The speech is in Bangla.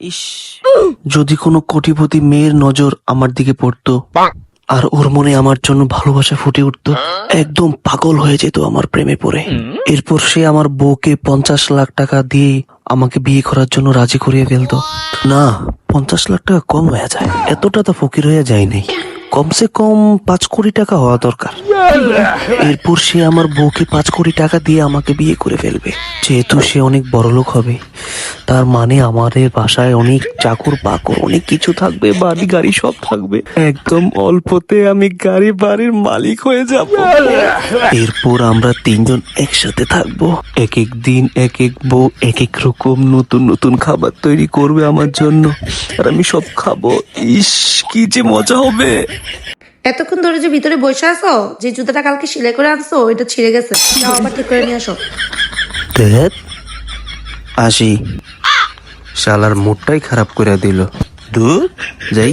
ইস, যদি কোনো কোটিপতি মেয়ের নজর আমার দিকে পড়তো আর ওর মনে আমার জন্য ভালোবাসা ফুটে উঠতো, একদম পাগল হয়ে যেত আমার প্রেমে পড়ে। এরপর সে আমার বউকে 50 লাখ টাকা দিয়ে আমাকে বিয়ে করার জন্য রাজি করিয়ে ফেলতো। না, 50 লাখ টাকা কম হয়ে যায়, এতটা তো ফকির হয়ে যায় নাই, কমসে কম 5 কোটি টাকা হওয়া দরকার। এরপর সে আমার বউকে 5 কোটি টাকা দিয়ে আমাকে বিয়ে করে ফেলবে। যেহেতু সে অনেক বড়লোক হবে, তার মানে আমাদের বাসায় অনেক চাকর বাকর অনেক কিছু থাকবে, বাড়ি গাড়ি সব থাকবে, একদম অল্পতে আমি গাড়ি বাড়ির মালিক হয়ে যাব। এরপর আমরা তিনজন একসাথে থাকবো, এক এক দিন এক এক বউ এক এক রকম নতুন নতুন খাবার তৈরি করবে আমার জন্য, আর আমি সব খাবো। ইস, কি যে মজা হবে। এতক্ষণ ধরে যে ভিতরে বসে আছো, যে জুতাটা কালকে সেলাই করে আনছো ওইটা ছিঁড়ে গেছে, যাও আবার ঠিক করে নিয়ে আসো। ধ্যাৎ, আসি, শালার মুডটাই খারাপ করে দিল। ধুর, যাই।